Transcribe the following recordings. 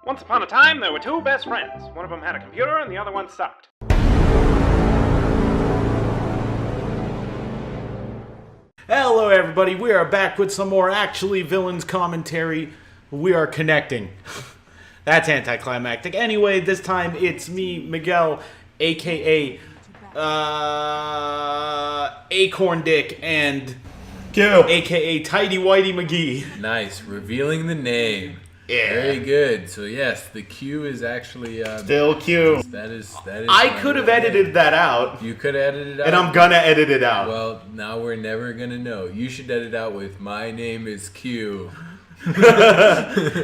Once upon a time, there were two best friends. One of them had a computer and the other one sucked. Hello everybody, we are back with some more Actually Villains commentary. We are connecting. That's anticlimactic. Anyway, this time it's me, Miguel, aka Acorn Dick, and Q. aka Tidy Whitey McGee. Nice, revealing the name. Yeah. Very good. So yes, the Q is actually Still Q. That is. I could have edited that out. You could edit it out. And I'm gonna edit it out. Well, now we're never gonna know. You should edit out with "My name is Q."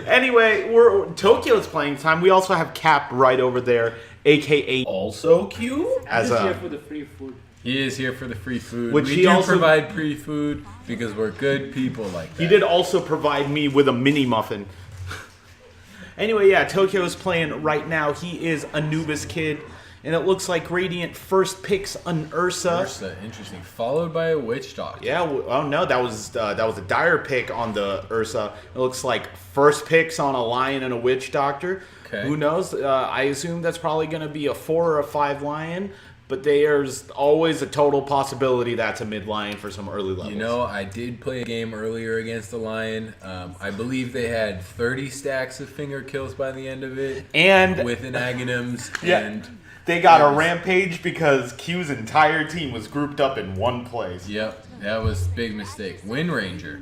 Anyway, Tokyo's playing time. We also have Cap right over there, aka Also Q? as He's here a. for the free food. He is here for the free food. Which we he do also- provide free food because we're good people like that. He did also provide me with a mini muffin. Anyway, yeah, Tokyo is playing right now. He is Anubis Kid, and it looks like Radiant first picks an Ursa. Ursa, interesting. Followed by a witch doctor. Yeah, oh no, that was a dire pick on the Ursa. It looks like first picks on a Lion and a Witch Doctor. Okay. Who knows? I assume that's probably going to be a 4 or a 5 Lion, but there's always a total possibility that's a mid Lion for some early levels. You know, I did play a game earlier against the Lion. I believe they had 30 stacks of finger kills by the end of it. And with an Aghanims. Yeah. And they got a rampage because Q's entire team was grouped up in one place. yep, that was a big mistake. Wind Ranger.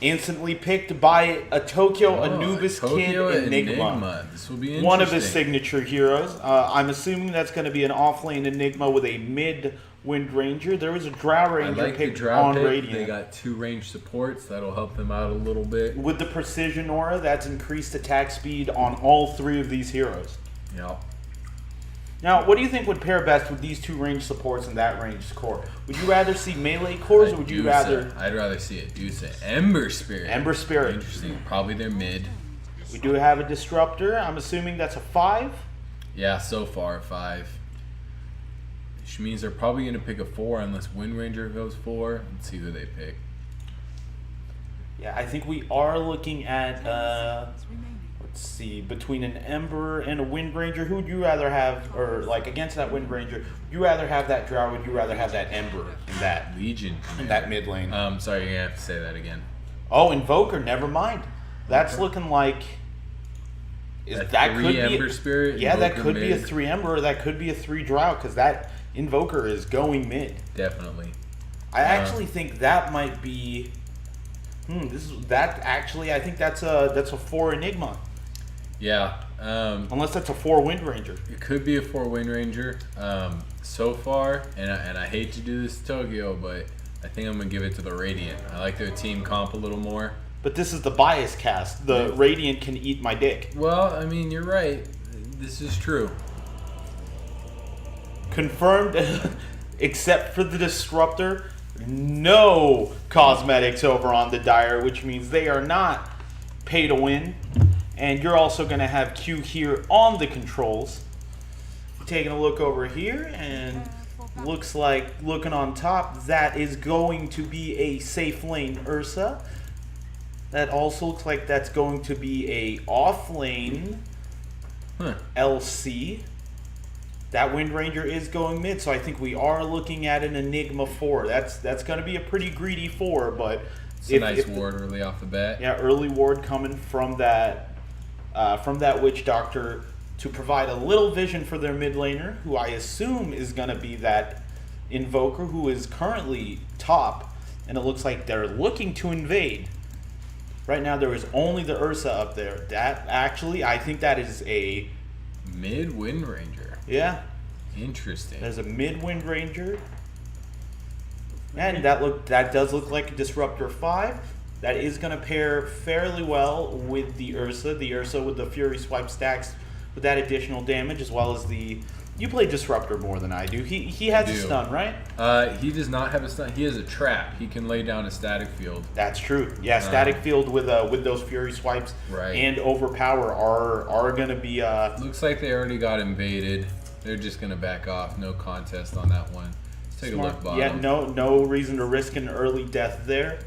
Instantly picked by a Tokyo Anubis Tokyo Kid Enigma. This will be interesting. One of his signature heroes. I'm assuming that's going to be an off-lane Enigma with a mid-Wind Ranger. There was a Drow I Ranger like the picked Drow on pick. Radiant. They got 2 range supports. That'll help them out a little bit. With the Precision Aura, that's increased attack speed on all 3 of these heroes. Yep. Now, what do you think would pair best with these 2 range supports and that range core? Would you rather see melee cores, or would you rather... I'd rather see it. DOTA. Ember Spirit. Ember Spirit. Interesting. Probably their mid. We do have a Disruptor. I'm assuming that's a 5. Yeah, so far 5. Which means they're probably going to pick a 4 unless Wind Ranger goes 4. Let's see who they pick. Yeah, I think we are looking at, let's see, between an Ember and a Wind Ranger. Who would you rather have, or like against that Wind Ranger, would you rather have that Drow, or would you rather have that Ember in that, Legion. in that mid lane? Sorry, you're going to have to say that again. Oh, Invoker, never mind. That's looking like... That could be Ember Spirit? Yeah, that Invoker could be a mid. 3 Ember, or that could be a 3 Drow, because that Invoker is going mid. Definitely. I actually think that might be... I think that's a 4 Enigma. Yeah. Unless that's a 4 Wind Ranger. It could be a 4 Wind Ranger. So far, and I hate to do this to Tokyo, but I think I'm going to give it to the Radiant. I like their team comp a little more. But this is the BiasCast. The Radiant can eat my dick. Well, I mean, you're right. This is true. Confirmed, except for the Disruptor, no cosmetics over on the Dire, which means they are not pay to win. And you're also going to have Q here on the controls. Taking a look over here, and looks like, looking on top, that is going to be a safe lane Ursa. That also looks like that's going to be a off lane LC. That Wind Ranger is going mid, so I think we are looking at an Enigma 4. That's going to be a pretty greedy 4, but It's a nice ward early off the bat. yeah, early ward coming from that Witch Doctor to provide a little vision for their mid laner, who I assume is going to be that Invoker, who is currently top, and it looks like they're looking to invade. Right now, there is only the Ursa up there. That actually, I think that is a Mid Wind Ranger. yeah. Interesting. There's a mid Wind Ranger, and that does look like a Disruptor 5. That is going to pair fairly well with the Ursa. The Ursa with the Fury Swipe stacks with that additional damage, as well as the... You play Disruptor more than I do. He has a stun, right? He does not have a stun. He has a trap. He can lay down a static field. That's true. Yeah, static field with those Fury Swipes and Overpower are going to be... Looks like they already got invaded. They're just going to back off. No contest on that one. Let's take a look bottom. Yeah, no reason to risk an early death there.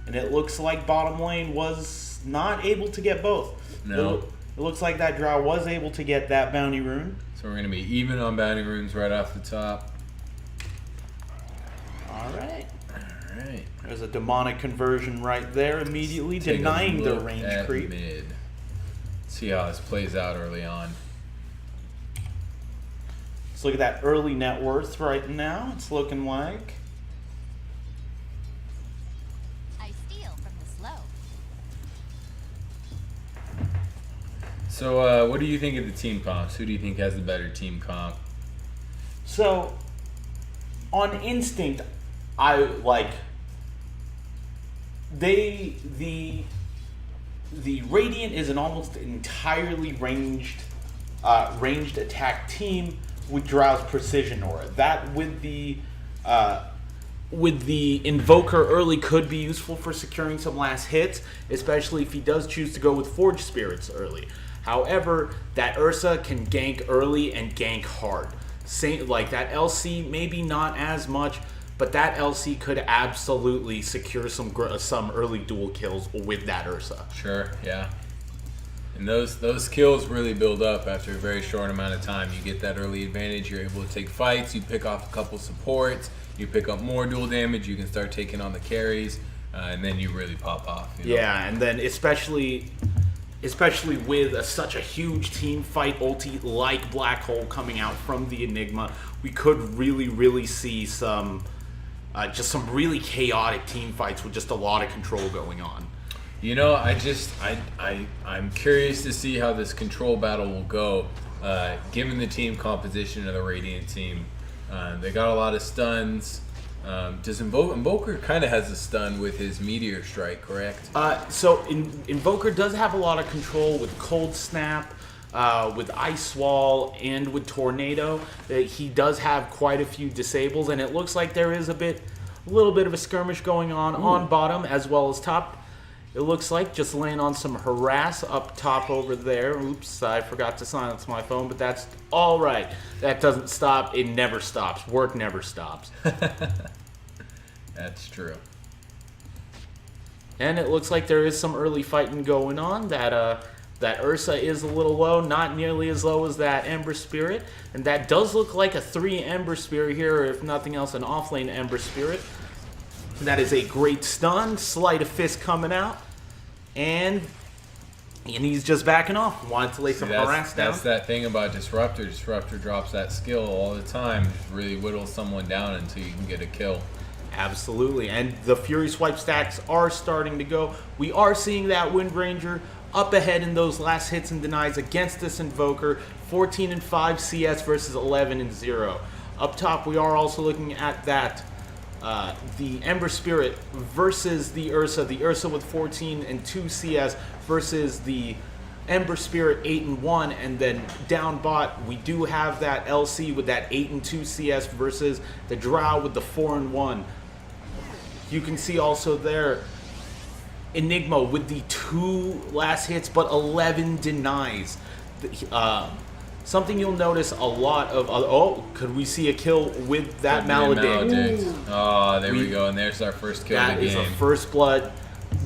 And it looks like bottom lane was not able to get both. No. It looks like that Drow was able to get that bounty rune. So we're going to be even on bounty runes right off the top. Alright. Alright. There's a demonic conversion right there, immediately denying the range creep. Mid. See how this plays out early on. Let's look at that early net worth right now. It's looking like. I steal from the slow. So, what do you think of the team comps? Who do you think has the better team comp? So, on instinct, I like the Radiant is an almost entirely ranged attack team with Drow's precision aura. That with the Invoker early could be useful for securing some last hits, especially if he does choose to go with Forge Spirits early. However, that Ursa can gank early and gank hard. Same, like that LC, maybe not as much, but that LC could absolutely secure some early dual kills with that Ursa. Sure, yeah. And those kills really build up after a very short amount of time. You get that early advantage, you're able to take fights, you pick off a couple supports, you pick up more dual damage, you can start taking on the carries, and then you really pop off. You know? Yeah, and then especially with such a huge team fight ulti like Black Hole coming out from the Enigma, we could really see some just some really chaotic team fights with just a lot of control going on. You know, I'm curious to see how this control battle will go, given the team composition of the Radiant team. They got a lot of stuns. Does Invoker kind of has a stun with his Meteor Strike, correct? So Invoker does have a lot of control with Cold Snap, with Ice Wall, and with Tornado. He does have quite a few disables, and it looks like there is a little bit of a skirmish going on bottom as well as top. It looks like just laying on some harass up top over there. Oops, I forgot to silence my phone, but that's all right. That doesn't stop. It never stops. Work never stops. That's true. And it looks like there is some early fighting going on. That Ursa is a little low, not nearly as low as that Ember Spirit. And that does look like a 3 Ember Spirit here, or if nothing else, an offlane Ember Spirit. That is a great stun. Sleight of Fist coming out. And he's just backing off. Wanted to lay some harass down. That's that thing about Disruptor. Disruptor drops that skill all the time. Just really whittles someone down until you can get a kill. Absolutely. And the Fury Swipe stacks are starting to go. We are seeing that Wind Ranger up ahead in those last hits and denies against this Invoker. 14-5 CS versus 11-0. Up top, we are also looking at that the Ember Spirit versus the Ursa. The Ursa with 14-2 CS versus the Ember Spirit 8-1. And then down bot, we do have that LC with that 8-2 CS versus the Drow with the 4-1. You can see also there Enigma with the 2 last hits, but 11 denies. Something you'll notice a lot of. Could we see a kill with that Maledict? Oh, there we go. And there's our first kill of the game. That is a first blood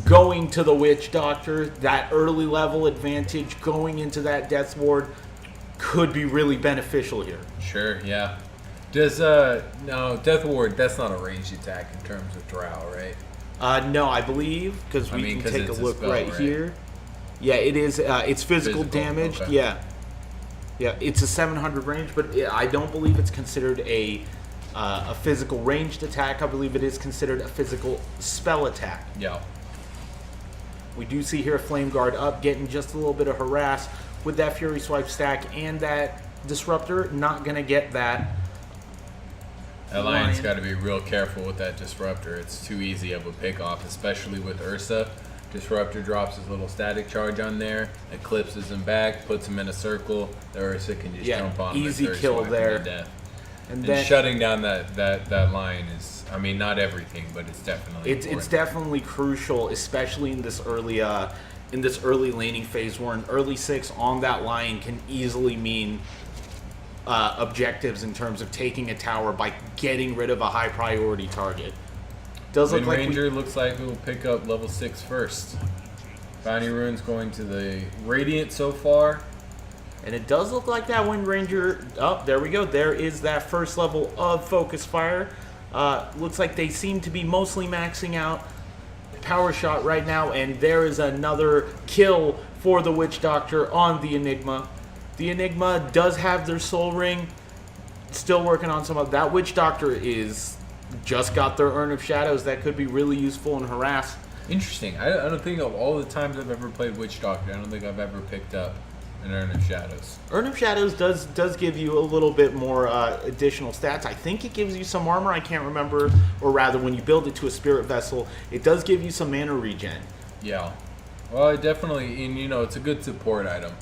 going to the Witch Doctor. That early level advantage going into that Death Ward could be really beneficial here. Sure, yeah. Does no Death Ward? That's not a ranged attack in terms of Drow, right? No, I believe because we can take a look spell, right here. Yeah, it is. It's physical damage. Okay. Yeah, it's a 700 range, but I don't believe it's considered a physical ranged attack. I believe it is considered a physical spell attack. Yeah. We do see here Flame Guard up, getting just a little bit of harass with that Fury Swipe stack and that Disruptor. Not going to get that. That Lion's got to be real careful with that Disruptor. It's too easy of a pick off, especially with Ursa. Disruptor drops his little static charge on there, eclipses him back, puts him in a circle. The Ursa can just jump on him. Easy kill there. Death. And then shutting down that Lion is, I mean, not everything, but it's definitely it's definitely crucial, especially in this early laning phase where an early 6 on that Lion can easily mean objectives in terms of taking a tower by getting rid of a high priority target. Does Wind look like Ranger looks like it will pick up level 6 first. Bounty Rune's going to the Radiant so far. And it does look like that Wind Ranger. Oh, there we go. There is that first level of Focus Fire. Looks like they seem to be mostly maxing out Power Shot right now. And there is another kill for the Witch Doctor on the Enigma. The Enigma does have their Soul Ring. Still working on some of that. Witch Doctor is just got their Urn of Shadows. That could be really useful in Harass. Interesting. I don't think of all the times I've ever played Witch Doctor, I don't think I've ever picked up an Urn of Shadows. Urn of Shadows does give you a little bit more additional stats. I think it gives you some armor. I can't remember. Or rather, when you build it to a Spirit Vessel, it does give you some mana regen. Yeah. Well, it definitely, and you know, it's a good support item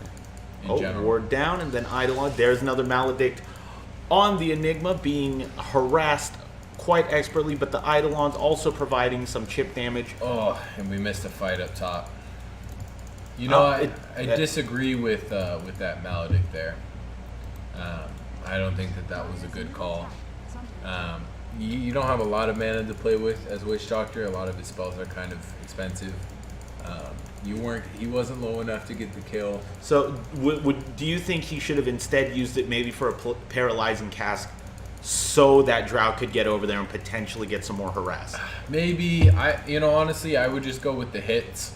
in general. Ward down, and then Eidolon. There's another Maledict on the Enigma being harassed quite expertly, but the Eidolon's also providing some chip damage. Oh, and we missed a fight up top. You know, I disagree with that Maledict there. I don't think that was a good call. You don't have a lot of mana to play with as Witch Doctor. A lot of his spells are kind of expensive. He wasn't low enough to get the kill. So, do you think he should have instead used it maybe for a paralyzing cast, so that Drow could get over there and potentially get some more harass? Maybe. Honestly, I would just go with the hits.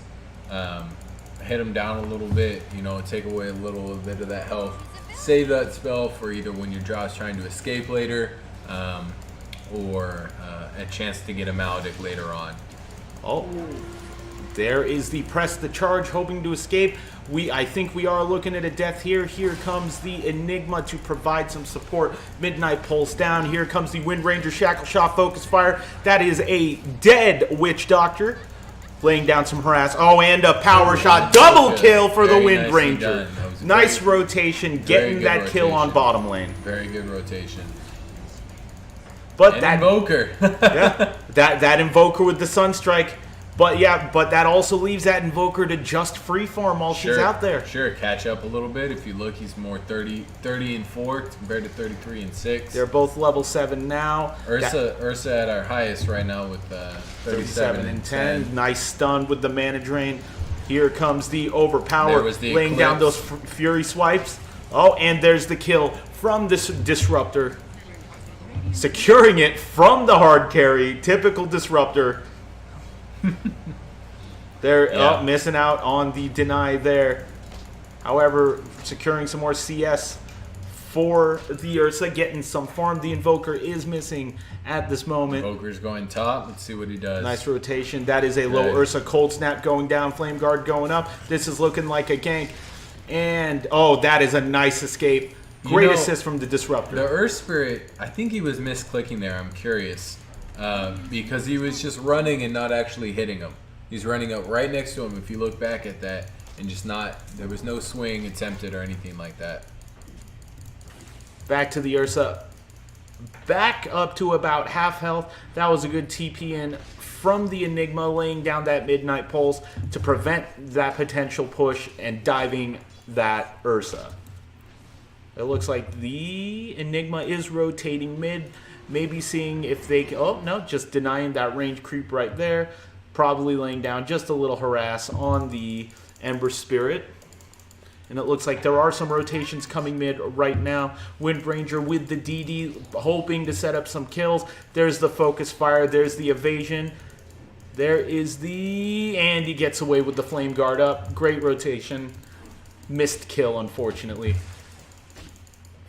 Hit him down a little bit, take away a little bit of that health. Save that spell for either when your Drow's trying to escape later, or a chance to get a Maledict later on. Oh, there is the press the charge, hoping to escape. I think we are looking at a death here. Here comes the Enigma to provide some support. Midnight Pulse down. Here comes the Wind Ranger Shackle Shot Focus Fire. That is a dead Witch Doctor. Laying down some harass. Oh, and a Power Shot. Double kill for the Wind Ranger. Nice rotation, getting that kill on bottom lane. Very good rotation. But and that Invoker. yeah, that Invoker with the Sunstrike. But that also leaves that Invoker to just freeform while she's out there. Sure, catch up a little bit. If you look, he's more 30 and 4 compared to 33 and 6. They're both level 7 now. Ursa at our highest right now with 37 and 10. Nice stun with the Mana Drain. Here comes the Overpower, laying down those Fury Swipes. Oh, and there's the kill from this Disruptor. Securing it from the hard carry. Typical Disruptor. They're missing out on the deny there. However, securing some more CS for the Ursa, getting some farm. The Invoker is missing at this moment. Invoker's going top. Let's see what he does. Nice rotation. That is a low Ursa. Cold Snap going down. Flame Guard going up. This is looking like a gank. And, that is a nice escape. Great assist from the Disruptor. The Earth Spirit, I think he was misclicking there. I'm curious. Because he was just running and not actually hitting him. He's running up right next to him. If you look back at that, and there was no swing attempted or anything like that. Back to the Ursa. Back up to about half health. That was a good TP in from the Enigma, laying down that Midnight Pulse to prevent that potential push and diving that Ursa. It looks like the Enigma is rotating mid. Maybe seeing if they can... Oh, no, just denying that range creep right there. Probably laying down just a little harass on the Ember Spirit. And it looks like there are some rotations coming mid right now. Wind Ranger with the DD, hoping to set up some kills. There's the Focus Fire. There's the Evasion. There is the... And he gets away with the Flame Guard up. Great rotation. Missed kill, unfortunately.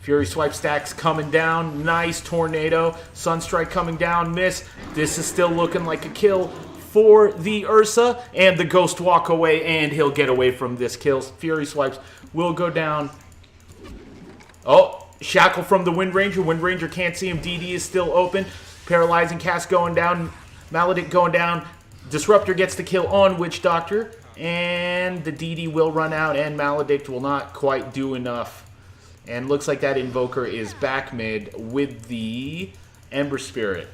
Fury Swipe stacks coming down. Nice Tornado. Sunstrike coming down. Miss. This is still looking like a kill for the Ursa. And the Ghost walk away, and he'll get away from this kill. Fury Swipes will go down. Oh, Shackle from the Wind Ranger. Wind Ranger can't see him. DD is still open. Paralyzing Cast going down. Maledict going down. Disruptor gets the kill on Witch Doctor. And the DD will run out, and Maledict will not quite do enough. And looks like that Invoker is back mid with the Ember Spirit.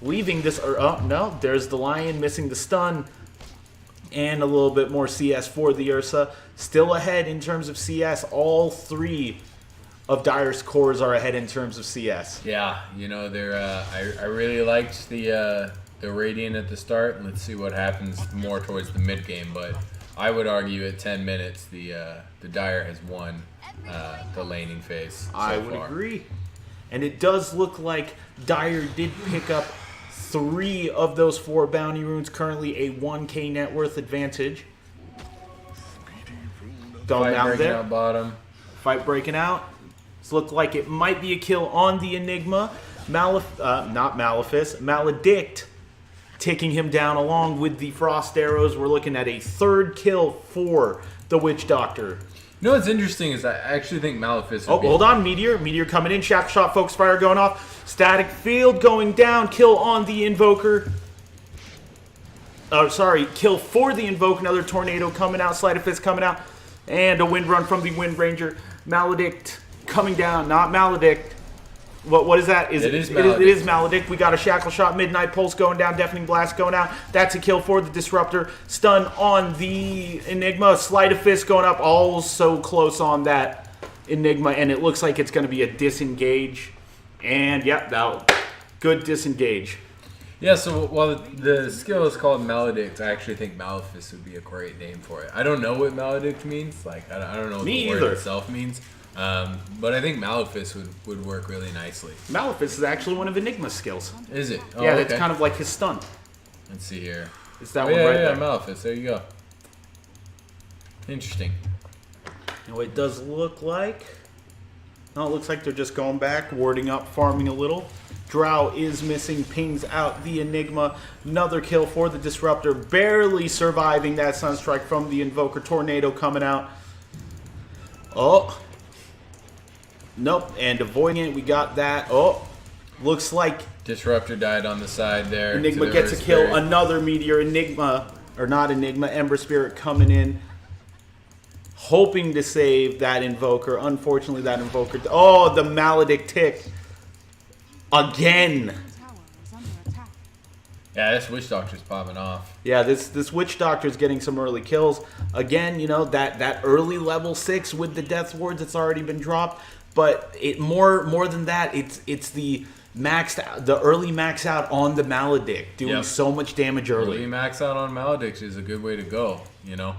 Leaving this... Oh, no. There's the Lion missing the stun. And a little bit more CS for the Ursa. Still ahead in terms of CS. All three of Dire's cores are ahead in terms of CS. Yeah, they're... I really liked the the Radiant at the start. Let's see what happens more towards the mid game. But I would argue at 10 minutes, the Dire has won the laning phase. So I would far. agree. And it does look like Dire did pick up 3 of those 4 bounty runes. Currently a 1k net worth advantage. Don't Fight out breaking there. out bottom. Fight breaking out. This looked like it might be a kill on the Enigma. Not Malefice. Maledict taking him down along with the Frost Arrows. We're looking at a 3rd kill for the Witch Doctor. You know what's interesting is I actually think Malefice would Oh, hold on. Meteor coming in. Shackle shot, focus fire going off. Static field going down. Kill on the Invoker. Kill for the Invoke. Another Tornado coming out. Sleight of Fist coming out. And a Wind Run from the Wind Ranger. Maledict coming down. Not Maledict. What is that? It is Maledict. We got a Shackle Shot, Midnight Pulse going down, Deafening Blast going out. That's a kill for the Disruptor. Stun on the Enigma. Sleight of Fist going up. All so close on that Enigma, and it looks like it's going to be a disengage. And, yep, good disengage. Yeah, so while the skill is called Maledict, I actually think Malefice would be a great name for it. I don't know what Maledict means. Like, I don't know what the word itself means. But I think Malefice would work really nicely. Malefice is actually one of Enigma's skills. Is it? Oh, yeah, okay. that's kind of like his stun. Let's see here. It's that Oh, one yeah, right yeah, there. Malefice. There you go. Interesting. Now it does look like... No, it looks like they're just going back, warding up, farming a little. Drow is missing, pings out the Enigma. Another kill for the Disruptor, barely surviving that Sunstrike from the Invoker. Tornado coming out. Oh. Nope, and avoiding it, we got that. Oh, looks like Disruptor died on the side there. Enigma to the gets a Earth kill. Spirit. Another Meteor. Enigma, or not Enigma, Ember Spirit coming in. Hoping to save that Invoker. Unfortunately, that Invoker... Oh, the Maledict tick. Again. Tower is under attack. Yeah, this Witch Doctor's popping off. Yeah, this Witch Doctor is getting some early kills. Again, you know, that early level 6 with the Death Wards that's already been dropped. But it more than that, it's the early max out on the Maledict, doing so much damage early. Early max out on Maledict is a good way to go, you know?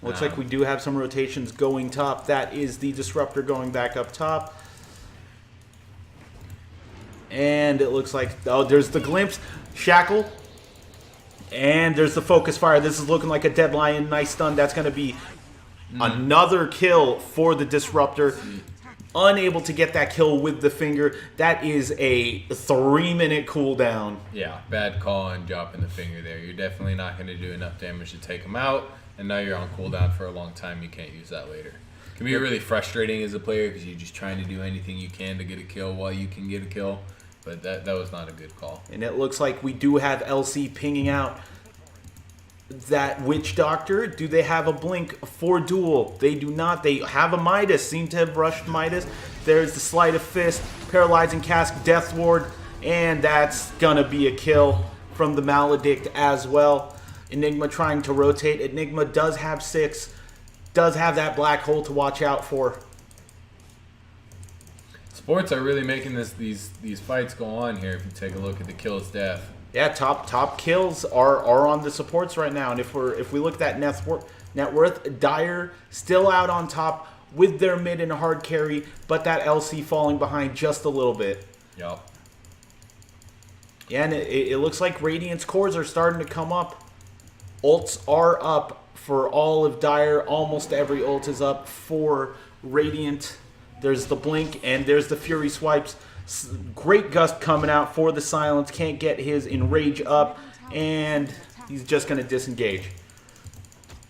Looks like we do have some rotations going top. That is the Disruptor going back up top. And it looks like, oh, there's the glimpse. Shackle. And there's the focus fire. This is looking like a Dead Lion. Nice stun. That's going to be another kill for the Disruptor. Unable to get that kill with the finger. That is a 3-minute cooldown. Yeah, bad call on dropping the finger there. You're definitely not going to do enough damage to take him out. And now you're on cooldown for a long time. You can't use that later. It can be really frustrating as a player because you're just trying to do anything you can to get a kill while you can get a kill. But that was not a good call. And it looks like we do have LC pinging out that Witch Doctor. Do they have a blink for duel? They do not. They have a Midas. Seem to have rushed Midas. There's the Sleight of Fist, Paralyzing Cask, Death Ward, and that's gonna be a kill from the Maledict as well. Enigma trying to rotate. Enigma does have 6. Does have that black hole to watch out for. Sports are really making these fights go on here. If you take a look at the kills death. Yeah, top kills are on the supports right now, and if we look at that net worth, Dire still out on top with their mid and hard carry, but that LC falling behind just a little bit. Yup. Yeah, and it looks like Radiant's cores are starting to come up. Ults are up for all of Dire. Almost every ult is up for Radiant. There's the blink and there's the Fury swipes. Great gust coming out for the silence. Can't get his enrage up, and he's just going to disengage.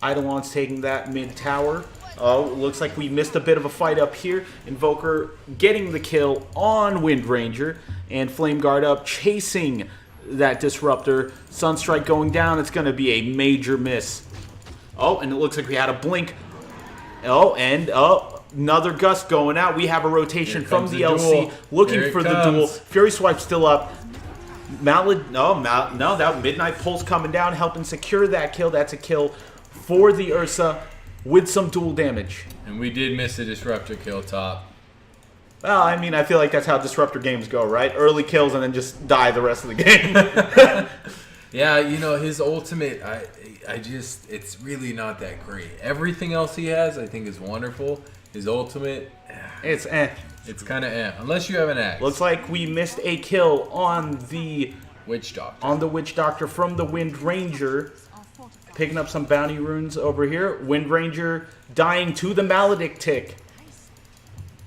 Eidolon's taking that mid tower. Oh, looks like we missed a bit of a fight up here. Invoker getting the kill on Wind Ranger, and Flame Guard up, chasing that Disruptor. Sunstrike going down. It's going to be a major miss. Oh, and it looks like we had a blink. Oh, and another gust going out. We have a rotation from the LC looking for the duel. Fury Swipe still up. No, that Midnight Pulse coming down, helping secure that kill. That's a kill for the Ursa with some dual damage. And we did miss a Disruptor kill top. Well, I mean, I feel like that's how Disruptor games go, right? Early kills and then just die the rest of the game. Yeah, you know, his ultimate, I just, it's really not that great. Everything else he has, I think, is wonderful. His ultimate, It's eh. it's kind of unless you have an axe. Looks like we missed a kill on the Witch Doctor. Witch Doctor from the Wind Ranger. Picking up some bounty runes over here. Wind Ranger dying to the Maledict tick.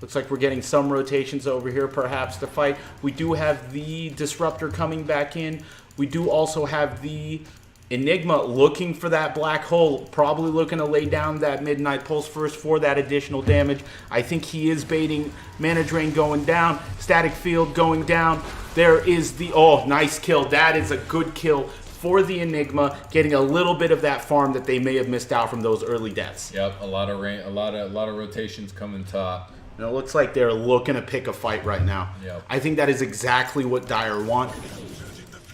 Looks like we're getting some rotations over here, perhaps, to fight. We do have the Disruptor coming back in. We do also have the Enigma looking for that black hole. Probably looking to lay down that Midnight Pulse first for that additional damage. I think he is baiting Mana Drain going down. Static Field going down. There is the... Oh, nice kill. That is a good kill for the Enigma, getting a little bit of that farm that they may have missed out from those early deaths. Yep, a lot of rotations coming top. And it looks like they're looking to pick a fight right now. Yep. I think that is exactly what Dire want.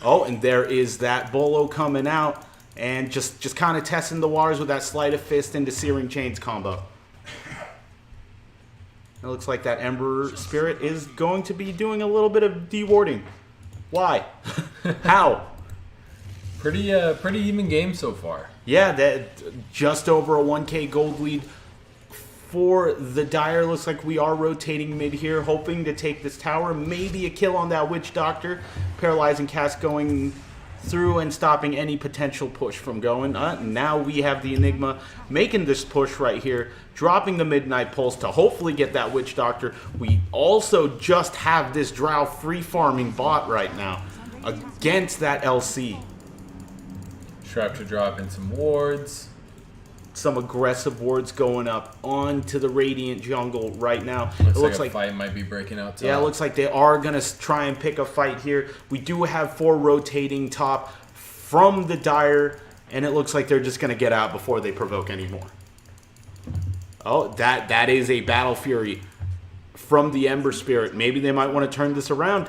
Oh, and there is that Bolo coming out and just kind of testing the waters with that Sleight of Fist into Searing Chains combo. It looks like that Ember Spirit is going to be doing a little bit of dewarding. Why? How? Pretty even game so far. Yeah, that just over a 1K gold lead for the Dire. Looks like we are rotating mid here, hoping to take this tower. Maybe a kill on that Witch Doctor. Paralyzing Cast going through and stopping any potential push from going. Now we have the Enigma making this push right here, dropping the Midnight Pulse to hopefully get that Witch Doctor. We also just have this Drow free farming bot right now against that LC. Trap to drop in some wards. Some aggressive wards going up onto the Radiant jungle right now. Looks like a fight might be breaking out top. Yeah, it looks like they are going to try and pick a fight here. We do have 4 rotating top from the Dire, and it looks like they're just going to get out before they provoke anymore. Oh, that is a Battle Fury from the Ember Spirit. Maybe they might want to turn this around.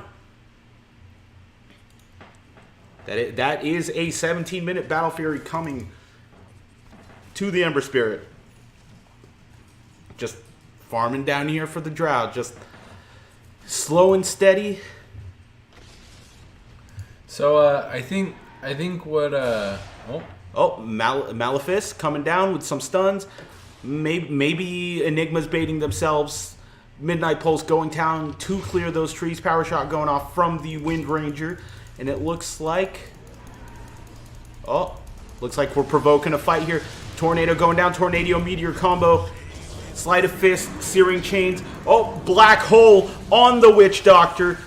That is a 17-minute Battle Fury coming to the Ember Spirit. Just farming down here for the Drow. Just slow and steady. So I think what Malefice coming down with some stuns. Maybe Enigma's baiting themselves. Midnight Pulse going down to clear those trees. Power Shot going off from the Wind Ranger. And it looks like... looks like we're provoking a fight here. Tornado going down. Tornado Meteor combo. Sleight of Fist. Searing Chains. Oh, Black Hole on the Witch Doctor.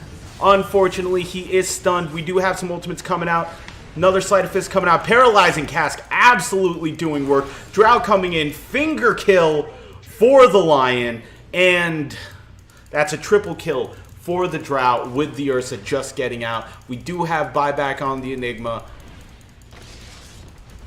Unfortunately, he is stunned. We do have some ultimates coming out. Another Sleight of Fist coming out. Paralyzing Cask absolutely doing work. Drow coming in. Finger kill for the Lion. And that's a triple kill for the Drow with the Ursa just getting out. We do have buyback on the Enigma.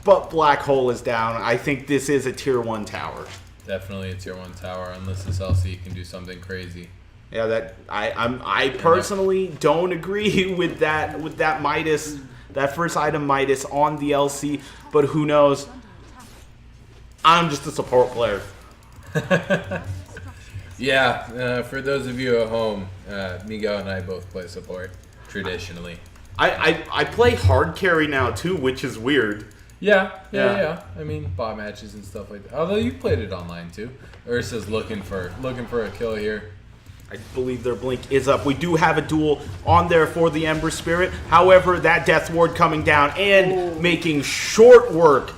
But Black Hole is down. I think this is a tier 1 tower. Definitely a tier 1 tower, unless this LC can do something crazy. Yeah, I personally don't agree with that Midas, that first item Midas on the LC, but who knows? I'm just a support player. Yeah, for those of you at home, Miguel and I both play support, traditionally. I play hard carry now too, which is weird. Yeah. I mean, bot matches and stuff like that. Although you played it online too. Ursa's looking for a kill here. I believe their blink is up. We do have a duel on there for the Ember Spirit. However, that Death Ward coming down and making short work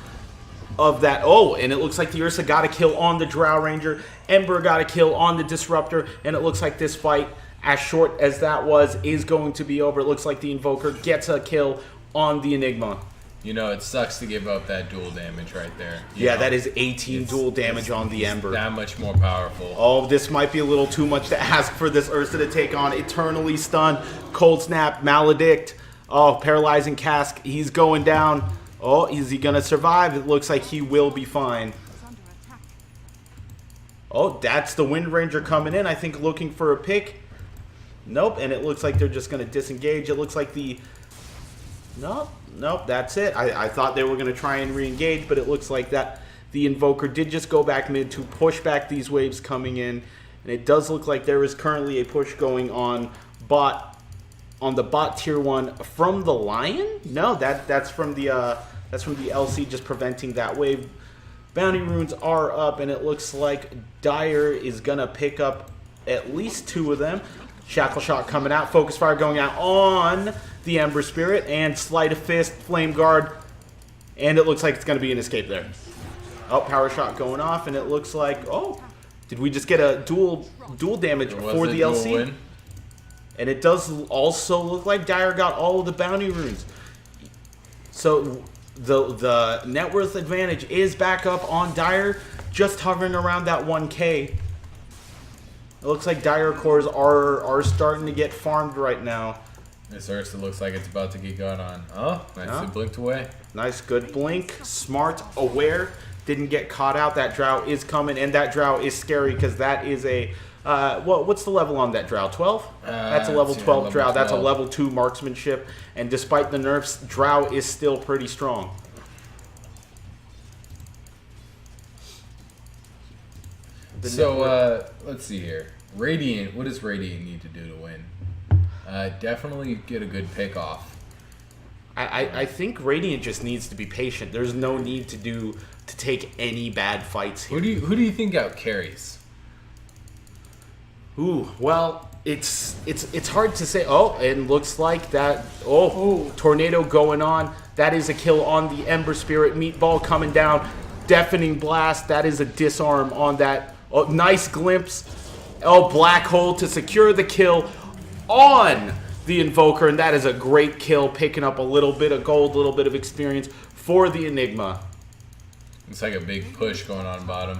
of that. Oh, and it looks like the Ursa got a kill on the Drow Ranger. Ember got a kill on the Disruptor. And it looks like this fight, as short as that was, is going to be over. It looks like the Invoker gets a kill on the Enigma. You know, it sucks to give up that dual damage right there. Yeah, that is 18 dual damage on the Ember. That much more powerful. Oh, this might be a little too much to ask for this Ursa to take on. Eternally Stunned, Cold Snap, Maledict. Oh, Paralyzing Cask. He's going down. Oh, is he going to survive? It looks like he will be fine. Oh, that's the Wind Ranger coming in, I think, looking for a pick. Nope, and it looks like they're just going to disengage. It looks like the... Nope, that's it. I thought they were going to try and re-engage, but it looks like that the Invoker did just go back mid to push back these waves coming in. And it does look like there is currently a push going on bot on the bot tier 1 from the Lion? No, that's from the LC, just preventing that wave. Bounty runes are up, and it looks like Dire is gonna pick up at least 2 of them. Shackle Shot coming out, Focus Fire going out on the Ember Spirit, and Sleight of Fist, Flame Guard, and it looks like it's gonna be an escape there. Oh, Power Shot going off, and it looks like, oh, did we just get a dual damage for the LC? Win. And it does also look like Dire got all of the bounty runes. So the net worth advantage is back up on Dire, just hovering around that 1K. It looks like Dire cores are starting to get farmed right now. This Ursa looks like it's about to get got on. Oh, nicely blinked away. Nice, good blink. Smart, aware. Didn't get caught out. That Drow is coming, and that Drow is scary because that is a... what's the level on that Drow? 12? That's a level 12 Drow. 12. That's a level 2 marksmanship. And despite the nerfs, Drow is still pretty strong. So, let's see here. Radiant, what does Radiant need to do to win? Definitely get a good pick off. I think Radiant just needs to be patient. There's no need to take any bad fights here. Who do you think out carries? Ooh, well, it's hard to say. Oh, it looks like that. Oh, tornado going on. That is a kill on the Ember Spirit. Meatball coming down. Deafening blast. That is a disarm on that. Oh, nice glimpse. Oh, black hole to secure the kill on the Invoker, and that is a great kill, picking up a little bit of gold, a little bit of experience for the Enigma. It's like a big push going on bottom.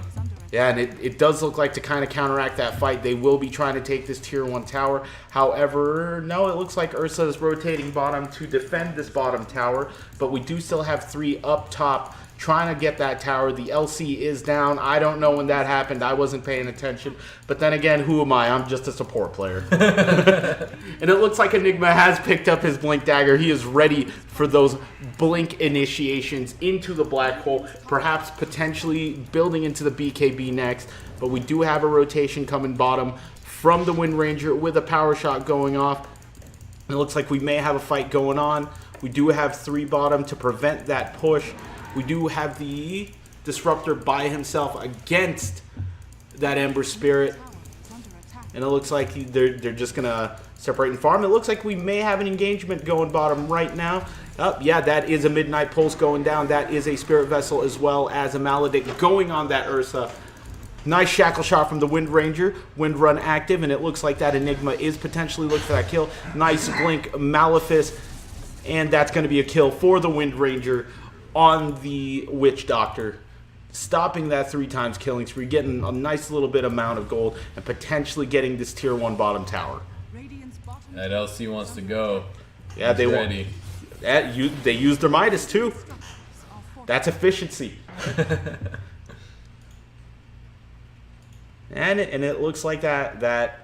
Yeah, and it does look like to kind of counteract that fight, they will be trying to take this tier 1 tower. However, no, it looks like Ursa is rotating bottom to defend this bottom tower, but we do still have 3 up top trying to get that tower. The LC is down. I don't know when that happened. I wasn't paying attention. But then again, who am I? I'm just a support player. And it looks like Enigma has picked up his Blink Dagger. He is ready for those Blink initiations into the black hole, perhaps potentially building into the BKB next. But we do have a rotation coming bottom from the Wind Ranger with a power shot going off. It looks like we may have a fight going on. We do have 3 bottom to prevent that push. We do have the Disruptor by himself against that Ember Spirit. And it looks like they're just going to separate and farm. It looks like we may have an engagement going bottom right now. Yeah, that is a Midnight Pulse going down. That is a Spirit Vessel as well as a Maledict going on that Ursa. Nice Shackle Shot from the Wind Ranger. Wind Run active, and it looks like that Enigma is potentially looking for that kill. Nice Blink Malefice, and that's going to be a kill for the Wind Ranger on the Witch Doctor, stopping that 3 times killing spree, getting a nice little bit amount of gold, and potentially getting this tier 1 bottom tower. That LC wants to go. Yeah, they want. They used their Midas too. That's efficiency. and it looks like that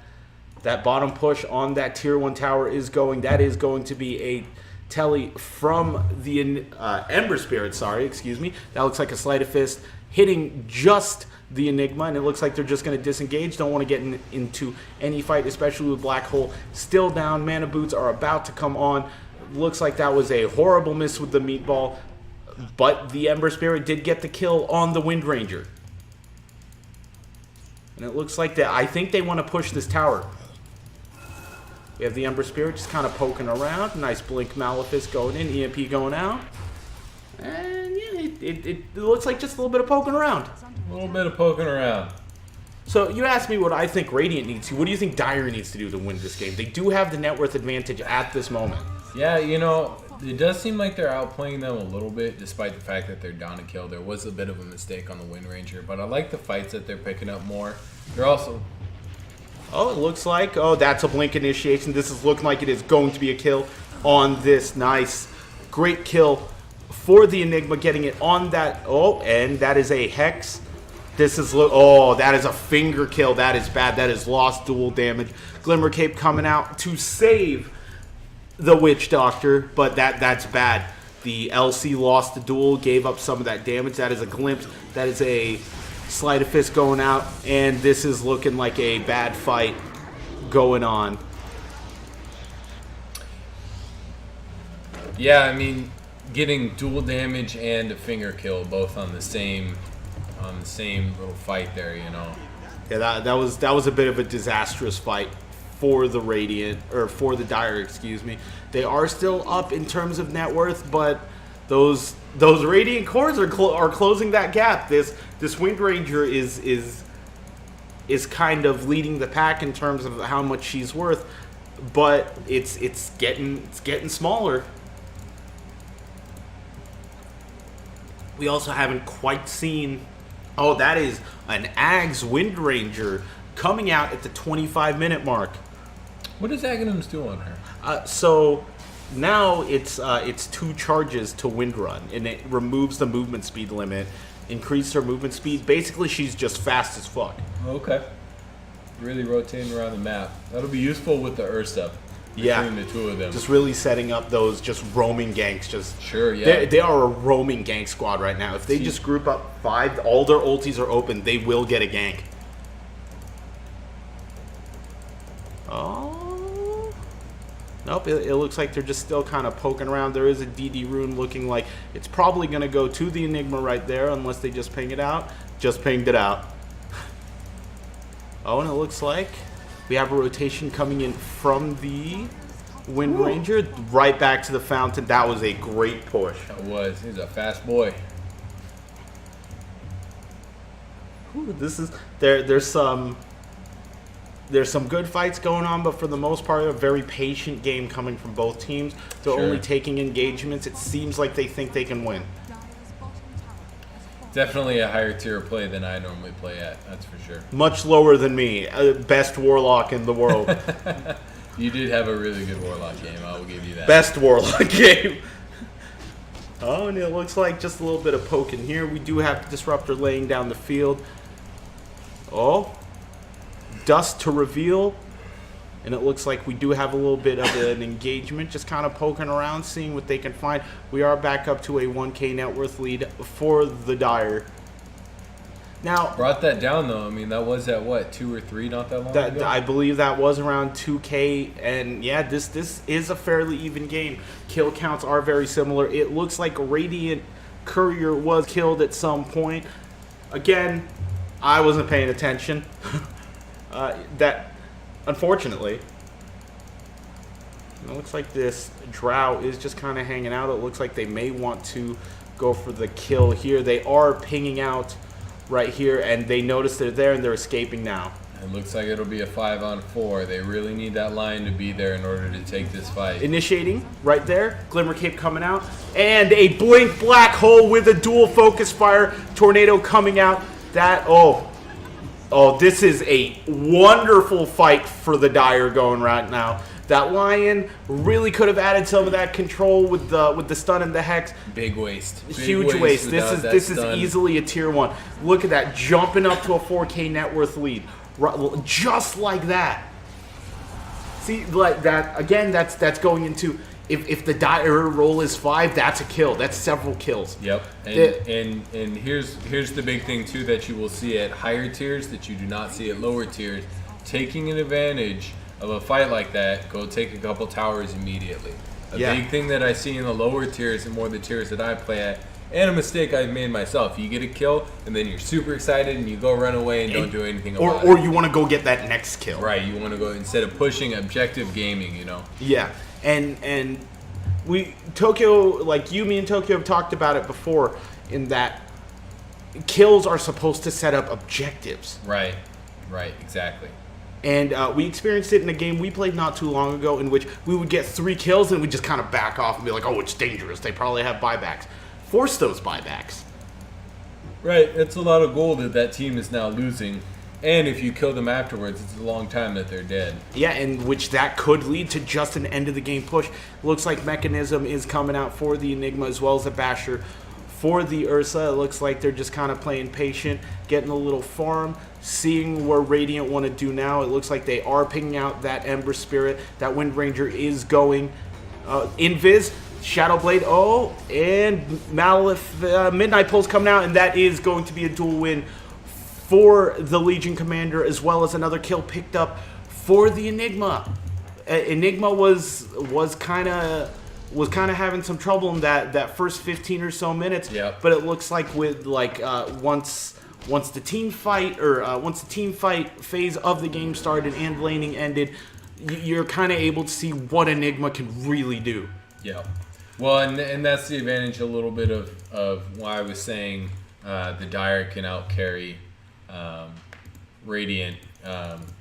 bottom push on that tier 1 tower is going. That is going to be a telly from the Ember Spirit, excuse me. That looks like a Sleight of Fist hitting just the Enigma, and it looks like they're just going to disengage. Don't want to get into any fight, especially with Black Hole still down. Mana Boots are about to come on. Looks like that was a horrible miss with the Meatball, but the Ember Spirit did get the kill on the Wind Ranger. And it looks like that. I think they want to push this tower. We have the Ember Spirit just kind of poking around. Nice Blink Malefice going in. EMP going out. And yeah, it looks like just a little bit of poking around. A little bit of poking around. So you asked me what I think Radiant needs to. What do you think Dire needs to do to win this game? They do have the net worth advantage at this moment. Yeah, you know, it does seem like they're outplaying them a little bit, despite the fact that they're down a kill. There was a bit of a mistake on the Wind Ranger, but I like the fights that they're picking up more. They're also... Oh, it looks like, oh, that's a Blink initiation. This is looking like it is going to be a kill on this. Nice. Great kill for the Enigma, getting it on that. Oh, and that is a Hex. This is, oh, that is a finger kill. That is bad. That is lost dual damage. Glimmer Cape coming out to save the Witch Doctor, but that's bad. The LC lost the duel, gave up some of that damage. That is a glimpse. That is a Sleight of Fist going out, and this is looking like a bad fight going on. Yeah, I mean, getting dual damage and a finger kill both on the same little fight there, you know. Yeah, that was a bit of a disastrous fight for the Radiant, or for the Dire, excuse me. They are still up in terms of net worth, but those Radiant cores are closing that gap. This Wind Ranger is kind of leading the pack in terms of how much she's worth, but it's getting smaller. We also haven't quite seen. Oh, that is an Ags Wind Ranger coming out at the 25-minute mark. What does Aghanim's do on her? So now it's 2 charges to Wind Run, and it removes the movement speed limit, increases her movement speed. Basically, she's just fast as fuck. Okay. Really rotating around the map. That'll be useful with the Ursa. Yeah, between the two of them. Just really setting up those just roaming ganks. Sure, yeah. They are a roaming gank squad right now. If they just group up 5, all their ultis are open, they will get a gank. Oh. Nope, it looks like they're just still kind of poking around. There is a DD rune looking like it's probably going to go to the Enigma right there, unless they just ping it out. Just pinged it out. Oh, and it looks like we have a rotation coming in from the Wind Ranger right back to the fountain. That was a great push. That was. He's a fast boy. Ooh, there's some good fights going on, but for the most part, a very patient game coming from both teams. They're only taking engagements. It seems like they think they can win. Definitely a higher tier play than I normally play at, that's for sure. Much lower than me. Best Warlock in the world. You did have a really good Warlock game, I will give you that. Best Warlock game. Oh, and it looks like just a little bit of poking here. We do have the Disruptor laying down the field. Oh. Dust to reveal. And it looks like we do have a little bit of an engagement, just kind of poking around, seeing what they can find. We are back up to a 1K net worth lead for the Dire. Now, brought that down though. I mean, that was at what, 2 or 3 not that long ago? I believe that was around 2K, and yeah, this is a fairly even game. Kill counts are very similar. It looks like Radiant Courier was killed at some point. Again, I wasn't paying attention. Unfortunately, it looks like this Drow is just kind of hanging out. It looks like they may want to go for the kill here. They are pinging out right here, and they notice they're there, and they're escaping now. It looks like it'll be a 5-on-4. They really need that line to be there in order to take this fight. Initiating right there. Glimmer Cape coming out. And a Blink Black Hole with a dual focus fire. Tornado coming out. Oh, this is a wonderful fight for the Dire going right now. That Lion really could have added some of that control with the stun and the hex. Big waste. Huge waste. This is easily a tier 1. Look at that, jumping up to a 4K net worth lead. Just like that. See, like that again, that's going into if the Dire roll is 5, that's a kill. That's several kills. Yep. And here's the big thing too that you will see at higher tiers that you do not see at lower tiers. Taking an advantage of a fight like that, go take a couple towers immediately. A big thing that I see in the lower tiers and more the tiers that I play at, and a mistake I've made myself. You get a kill, and then you're super excited, and you go run away and don't do anything about it. Or you want to go get that next kill. Right, you want to go, instead of pushing objective gaming, you know. Yeah, and Tokyo, like me and Tokyo have talked about it before, in that kills are supposed to set up objectives. Right, exactly. And we experienced it in a game we played not too long ago, in which we would get 3 kills and we'd just kind of back off and be like, oh, it's dangerous. They probably have buybacks. Force those buybacks. Right, it's a lot of gold that team is now losing. And if you kill them afterwards, it's a long time that they're dead. Yeah, and which that could lead to just an end of the game push. Looks like Mechanism is coming out for the Enigma as well as a Basher for the Ursa. It looks like they're just kind of playing patient, getting a little farm, seeing where Radiant want to do now. It looks like they are picking out that Ember Spirit. That Wind Ranger is going. Invis, Shadow Blade, and Malif, Midnight Pulse coming out, and that is going to be a dual win for the Legion Commander, as well as another kill picked up for the Enigma. Enigma was kind of was kind of having some trouble in that first 15 or so minutes. Yep. But it looks like with once the team fight phase of the game started and laning ended, you're kind of able to see what Enigma can really do. Yeah. Well, and that's the advantage a little bit of why I was saying the Dire can outcarry Radiant.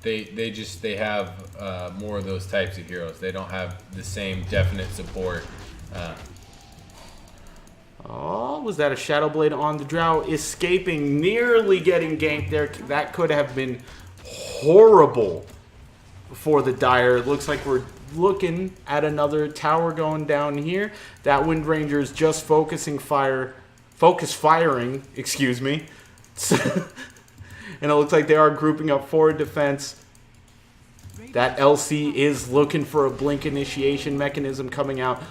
They have more of those types of heroes. They don't have the same definite support. Oh, was that a Shadow Blade on the Drow? Escaping, nearly getting ganked there. That could have been horrible for the Dire. It looks like we're looking at another tower going down here. That Wind Ranger is just focus firing, excuse me. And it looks like they are grouping up forward defense. That LC is looking for a blink initiation mechanism coming out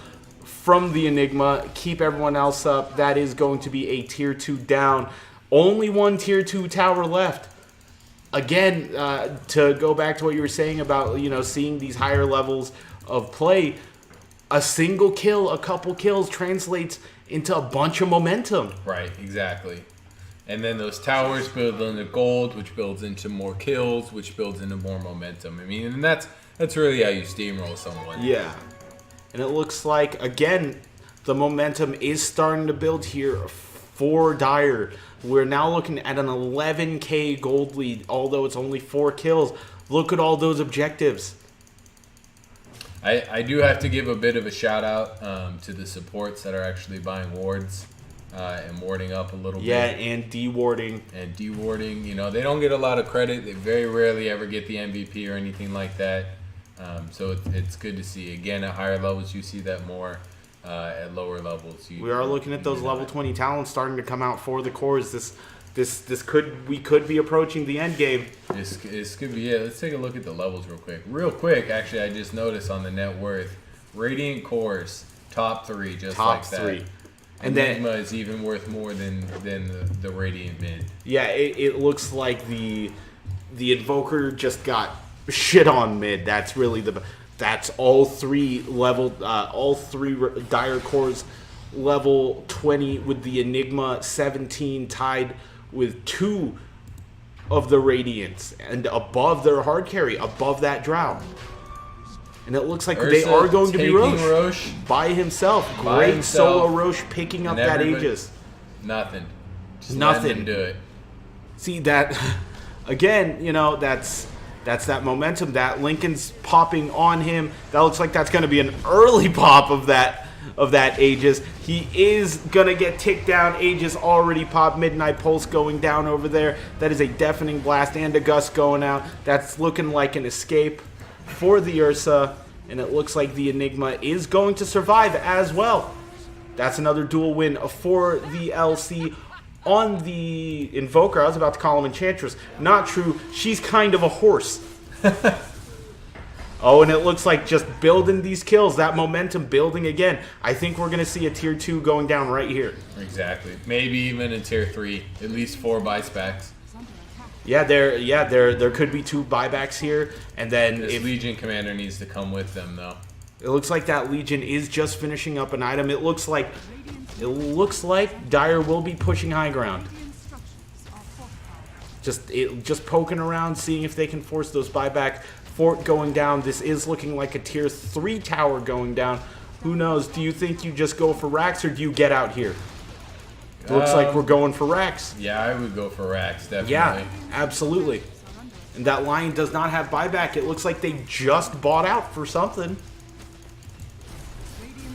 from the Enigma. Keep everyone else up. That is going to be a tier 2 down. Only one tier 2 tower left. Again, to go back to what you were saying about, seeing these higher levels of play, a single kill, a couple kills translates into a bunch of momentum. Right, exactly. And then those towers build into gold, which builds into more kills, which builds into more momentum. I mean, and that's really how you steamroll someone. Yeah. And it looks like, again, the momentum is starting to build here for Dire. We're now looking at an 11k gold lead, although it's only 4 kills. Look at all those objectives. I do have to give a bit of a shout out to the supports that are actually buying wards. And warding up a little bit. Yeah, and dewarding. They don't get a lot of credit. They very rarely ever get the MVP or anything like that. So it's good to see. Again, at higher levels, you see that more. At lower levels, we are looking at those level 20 talents starting to come out for the cores. We could be approaching the end game. This could be. Yeah, let's take a look at the levels real quick. Actually, I just noticed on the net worth, Radiant cores top 3, just top like that. 3. And Enigma is even worth more than the Radiant mid. Yeah, it looks like the Invoker just got shit on mid. That's really that's all 3 Dire cores level 20 with the Enigma 17 tied with 2 of the Radiants and above their hard carry, above that Drow. And it looks like they are going to be Roche by himself. Great solo Roche picking up that Aegis. Nothing. Just nothing. Let him do it. See that again? That's that momentum. That Lincoln's popping on him. That looks like that's going to be an early pop of that Aegis. He is going to get ticked down. Aegis already popped. Midnight Pulse going down over there. That is a deafening blast and a gust going out. That's looking like an escape for the Ursa, and it looks like the Enigma is going to survive as well. That's another dual win for the LC on the Invoker. I was about to call him Enchantress. Not true. She's kind of a horse. Oh, and it looks like just building these kills, that momentum building again. I think we're going to see a tier 2 going down right here. Exactly. Maybe even a tier 3. At least 4 buy specs. Yeah, there could be 2 buybacks here, and then this Legion commander needs to come with them, though. It looks like that Legion is just finishing up an item. It looks like Dire will be pushing high ground. Just poking around, seeing if they can force those buyback. Fort going down. This is looking like a tier 3 tower going down. Who knows? Do you think you just go for racks, or do you get out here? Looks like we're going for racks. Yeah, I would go for racks, definitely. Yeah, absolutely. And that Lion does not have buyback. It looks like they just bought out for something.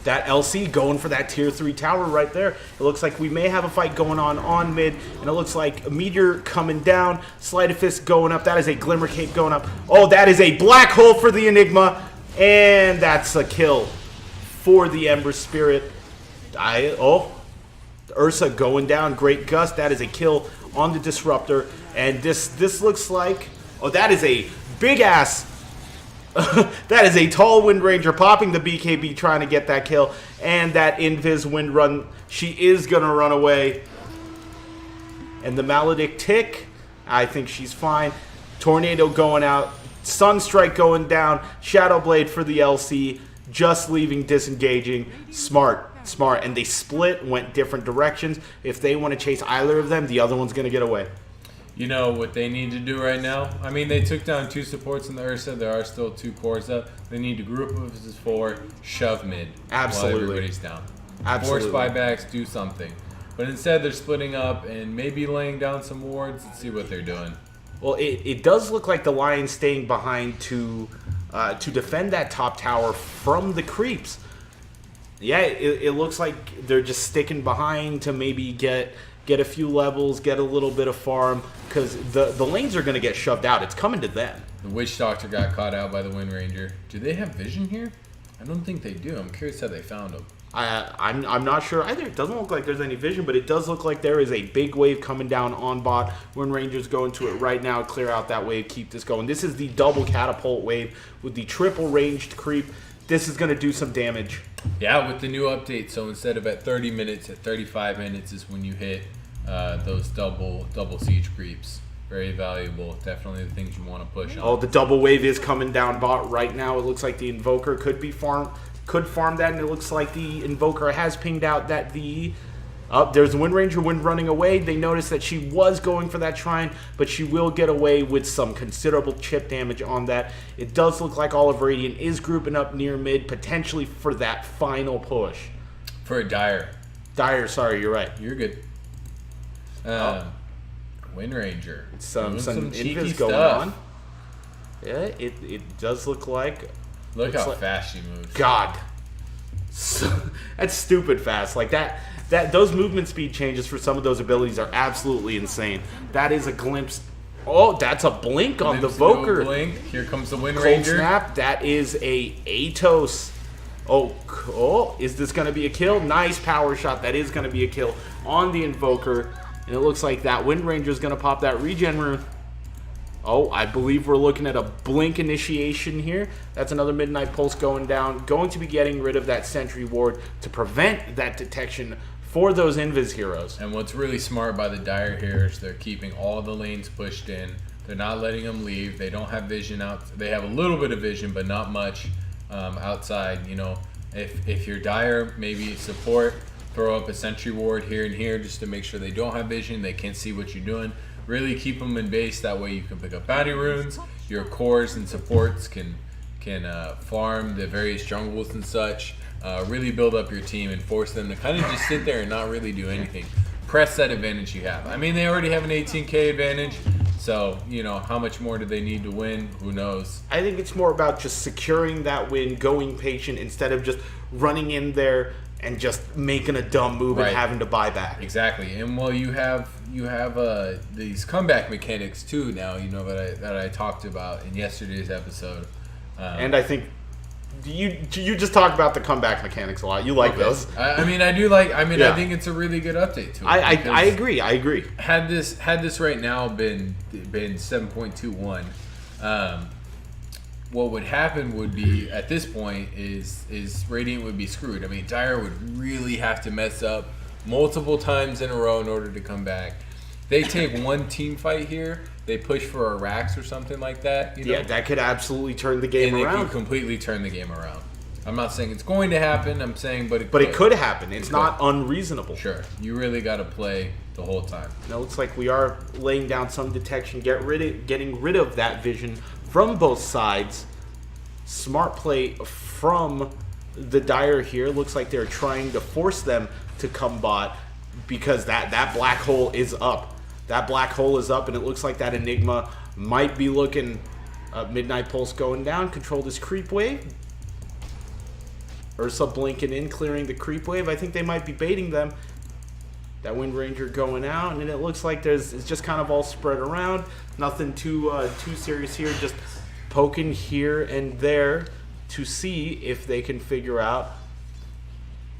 That LC going for that tier 3 tower right there. It looks like we may have a fight going on mid. And it looks like a Meteor coming down. Sleight of Fist going up. That is a Glimmer Cape going up. Oh, that is a Black Hole for the Enigma. And that's a kill for the Ember Spirit. Ursa going down. Great Gust. That is a kill on the Disruptor. And this looks like... Oh, that is a big-ass... that is a tall Wind Ranger popping the BKB trying to get that kill. And that Invis Wind Run. She is going to run away. And the Maledict Tick. I think she's fine. Tornado going out. Sunstrike going down. Shadow Blade for the LC. just leaving, disengaging. Smart. And they split, went different directions. If they want to chase either of them, the other one's going to get away. You know what they need to do right now? I mean, they took down 2 supports in the Ursa. There are still 2 cores up. They need to group up as 4, shove mid. Absolutely. While everybody's down. Absolutely. Force buybacks, do something. But instead, they're splitting up and maybe laying down some wards and see what they're doing. Well, it does look like the Lions staying behind to defend that top tower from the creeps. Yeah, it looks like they're just sticking behind to maybe get a few levels, get a little bit of farm, because the lanes are going to get shoved out. It's coming to them. The Witch Doctor got caught out by the Wind Ranger. Do they have vision here? I don't think they do. I'm curious how they found him. I'm not sure either. It doesn't look like there's any vision, but it does look like there is a big wave coming down on bot. Wind Ranger's going to it right now. Clear out that wave. Keep this going. This is the double catapult wave with the triple ranged creep. This is going to do some damage. Yeah, with the new update. So instead of at 30 minutes, at 35 minutes is when you hit those double siege creeps. Very valuable. Definitely the things you want to push on. Oh, the double wave is coming down bot right now. It looks like the Invoker could farm that, and it looks like the Invoker has pinged out that there's the Wind Ranger running away. They noticed that she was going for that shrine, but she will get away with some considerable chip damage on that. It does look like all of Radiant is grouping up near mid, potentially for that final push. For a Dire. Dire, sorry, you're right. You're good. Wind Ranger. Some cheeky invis going stuff. on. Yeah, it does look like. Look how fast she moves. God. That's stupid fast. Like that those movement speed changes for some of those abilities are absolutely insane. That is a glimpse. Oh, that's a blink on the Voker. Blink. Here comes the Wind Cold Ranger. snap. That is a Atos. Oh, is this going to be a kill? Nice power shot. That is going to be a kill on the Invoker. And it looks like that Wind Ranger is going to pop that regen rune. Oh, I believe we're looking at a blink initiation here. That's another Midnight Pulse going down. Going to be getting rid of that Sentry Ward to prevent that detection for those Invis heroes. And what's really smart by the Dire here is they're keeping all the lanes pushed in. They're not letting them leave. They don't have vision out. They have a little bit of vision, but not much outside. You know, if you're Dire, maybe support, throw up a Sentry Ward here and here just to make sure they don't have vision. They can't see what you're doing. Really keep them in base. That way you can pick up bounty runes. Your cores and supports can farm the various jungles and such. Really build up your team and force them to kind of just sit there and not really do anything. Press that advantage you have. I mean, they already have an 18k advantage. So, you know, how much more do they need to win? Who knows? I think it's more about just securing that win, going patient, instead of just running in there and just making a dumb move and having to buy back. Exactly. And well, you have these comeback mechanics too now, you know, that I talked about in yesterday's episode. And I think you just talk about the comeback mechanics a lot. You like those. I mean, I do like. I mean, I think it's a really good update to it. I agree. Had this right now been 7.21, what would happen would be at this point is Radiant would be screwed. I mean, Dire would really have to mess up multiple times in a row in order to come back. They take one team fight here. They push for a Rax or something like that. You know? Yeah, that could absolutely turn the game around. And it could completely turn the game around. I'm not saying it's going to happen. I'm saying, but it could happen. It's not unreasonable. Sure, you really got to play the whole time. Now, it looks like we are laying down some detection, getting rid of that vision from both sides. Smart play from the Dire here. Looks like they're trying to force them to come bot because that black hole is up. That black hole is up, and it looks like that Enigma might be looking. Midnight Pulse going down. Control this creep wave. Ursa blinking in, clearing the creep wave. I think they might be baiting them. That Wind Ranger going out, and it looks like it's just kind of all spread around. Nothing too serious here. Just poking here and there to see if they can figure out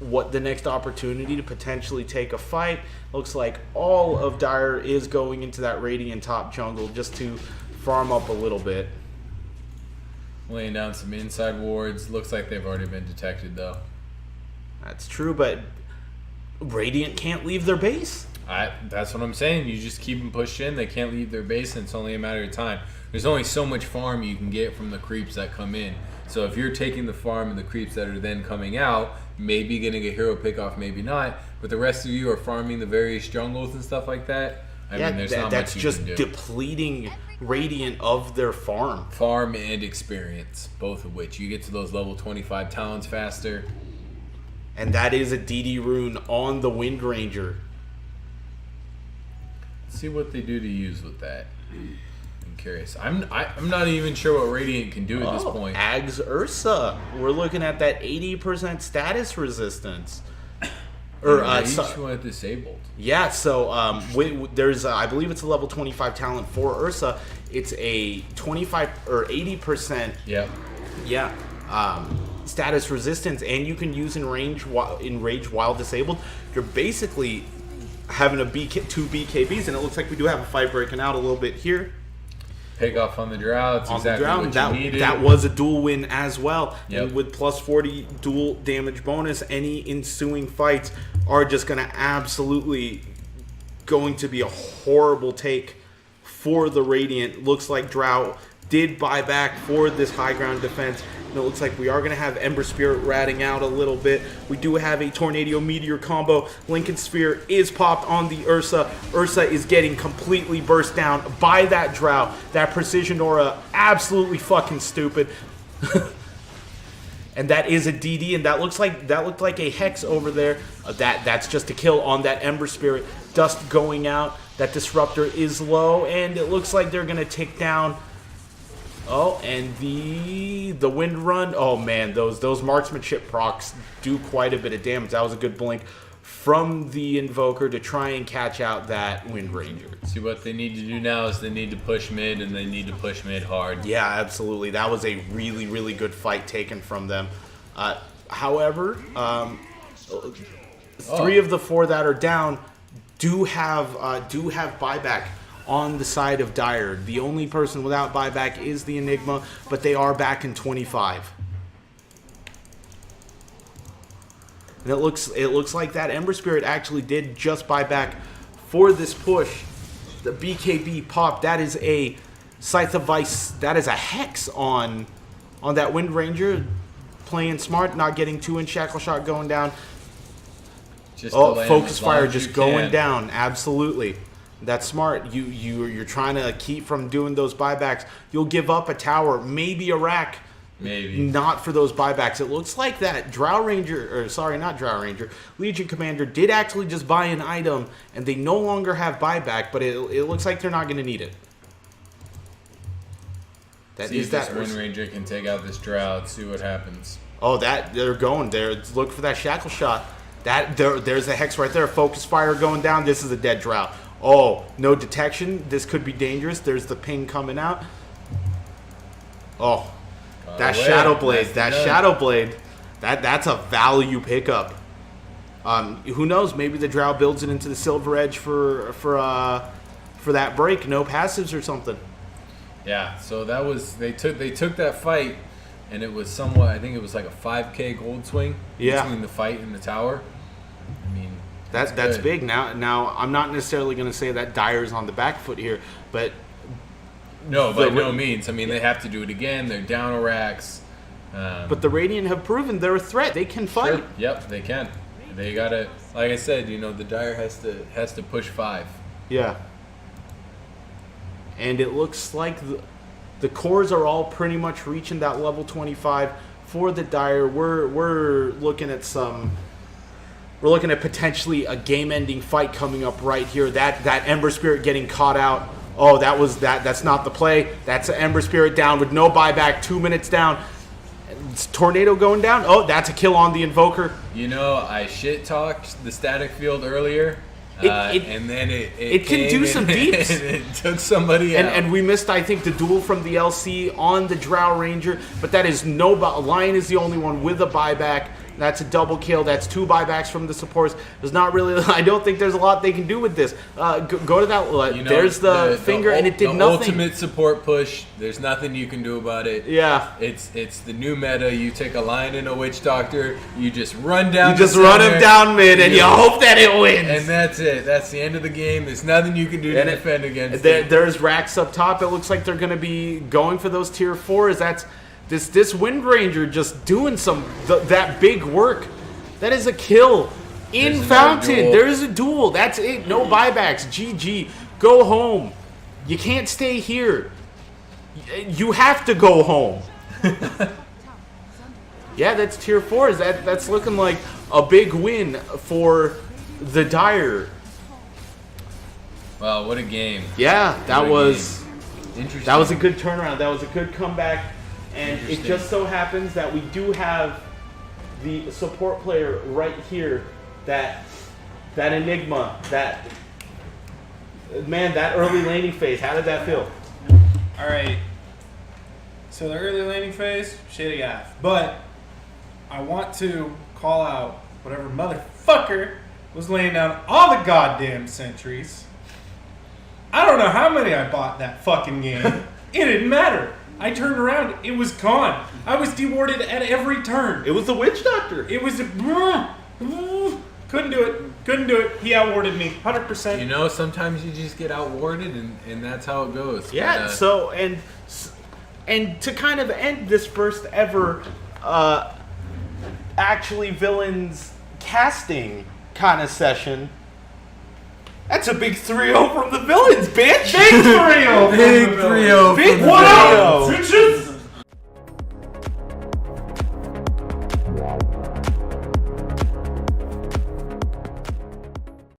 what the next opportunity to potentially take a fight. Looks like all of Dire is going into that Radiant top jungle just to farm up a little bit. Laying down some inside wards. Looks like they've already been detected though. That's true, but Radiant can't leave their base. That's what I'm saying. You just keep them pushed in. They can't leave their base, and it's only a matter of time. There's only so much farm you can get from the creeps that come in. So if you're taking the farm and the creeps that are then coming out, maybe getting a hero pickoff, maybe not, but the rest of you are farming the various jungles and stuff like that, I mean, there's not that's much you just can do. depleting Radiant of their farm. Farm and experience, both of which. You get to those level 25 talents faster. And that is a DD rune on the Wind Ranger. Let's see what they do to use with that. I'm curious. I'm not even sure what Radiant can do at this point. Ags Ursa. We're looking at that 80% status resistance. Each one disabled. Yeah, so there's I believe it's a level 25 talent for Ursa. It's a 25 or 80%. Yep. Yeah. Status resistance, and you can use in rage while disabled. You're basically having two BKBs, and it looks like we do have a fight breaking out a little bit here. Pick off on the drow. That's exactly what you needed. That was a dual win as well. Yep. And with plus 40 dual damage bonus, any ensuing fights are just going to absolutely going to be a horrible take for the Radiant. Looks like Drow did buy back for this high ground defense. And it looks like we are going to have Ember Spirit ratting out a little bit. We do have a Tornado Meteor combo. Lincoln Sphere is popped on the Ursa. Ursa is getting completely burst down by that Drow. That Precision Aura, absolutely fucking stupid. And that is a DD, and that looked like a Hex over there. That's just a kill on that Ember Spirit. Dust going out. That Disruptor is low, and it looks like they're going to take down... Oh, and the Wind Run. Oh man, those marksmanship procs do quite a bit of damage. That was a good blink from the Invoker to try and catch out that Wind Ranger. See, what they need to do now is they need to push mid, and they need to push mid hard. Yeah, absolutely. That was a really, really good fight taken from them. However, 3 of the 4 that are down do have buyback on the side of Dire. The only person without buyback is the Enigma, but they are back in 25. And it looks like that Ember Spirit actually did just buy back for this push. The BKB pop, that is a Scythe of Vice, that is a Hex on that Wind Ranger. Playing smart, not getting 2-inch Shackle Shot going down. Focus Fire just going down, absolutely. That's smart. You're trying to keep from doing those buybacks. You'll give up a tower, maybe a rack. Maybe. Not for those buybacks. It looks like that Legion Commander did actually just buy an item, and they no longer have buyback, but it looks like they're not going to need it. See if this Wind Ranger can take out this Drow. See what happens. Oh, they're going there. Look for that Shackle Shot. There's a Hex right there. Focus Fire going down. This is a dead Drow. Oh, no detection. This could be dangerous. There's the ping coming out. Oh, that Shadow Blade. That's a value pickup. Who knows? Maybe the Drow builds it into the Silver Edge for that break. No passives or something. Yeah. So that was they took that fight, and it was somewhat. I think it was like a 5K gold swing between the fight and the tower. I mean. That's big. Now I'm not necessarily going to say that Dire's on the back foot here, but no, by no means. I mean, they have to do it again. They're down racks. But the Radiant have proven they're a threat. They can fight. Sure. Yep, they can. They gotta, like I said, the Dire has to push 5. Yeah. And it looks like the cores are all pretty much reaching that level 25 for the Dire. We're looking at some. We're looking at potentially a game-ending fight coming up right here. That Ember Spirit getting caught out. Oh, that's not the play. That's an Ember Spirit down with no buyback. 2 minutes down. It's Tornado going down. Oh, that's a kill on the Invoker. I shit-talked the static field earlier. And then it can do some deeps. And it took somebody out. And we missed, I think, the duel from the LC on the Drow Ranger. But that is Lion is the only one with a buyback. That's a double kill. That's 2 buybacks from the supports. There's not really. I don't think there's a lot they can do with this. Go to that. There's the finger, and it did nothing. Ultimate support push. There's nothing you can do about it. Yeah. It's the new meta. You take a Lion and a Witch Doctor. You just run down. You just run him down mid, and you hope that it wins. And that's it. That's the end of the game. There's nothing you can do to defend against it. There's racks up top. It looks like they're going to be going for those tier 4s. This Wind Ranger just doing that big work. That is a kill. In There's Fountain, another duel. there is a duel. That's it. No buybacks. GG. Go home. You can't stay here. You have to go home. Yeah, that's tier 4. That's looking like a big win for the Dire. Wow, what a game. Yeah, that was Interesting. that was a good turnaround. That was a good comeback. And it Interesting. just so happens that we do have the support player right here, that Enigma, that early laning phase. How did that feel? All right. So the early laning phase, shady gaff. But I want to call out whatever motherfucker was laying down all the goddamn sentries. I don't know how many I bought that fucking game. It didn't matter. I turned around, it was gone. I was dewarded at every turn. It was the Witch Doctor. It was couldn't do it. He outwarded me 100%. You know, sometimes you just get outwarded, and that's how it goes. Yeah. But, So and to kind of end this first ever actually villains casting kind of session. That's a big 3-0 from the villains, bitch! Big 3-0. Big 3-0. Big from the 1-0. Bills. Bitches!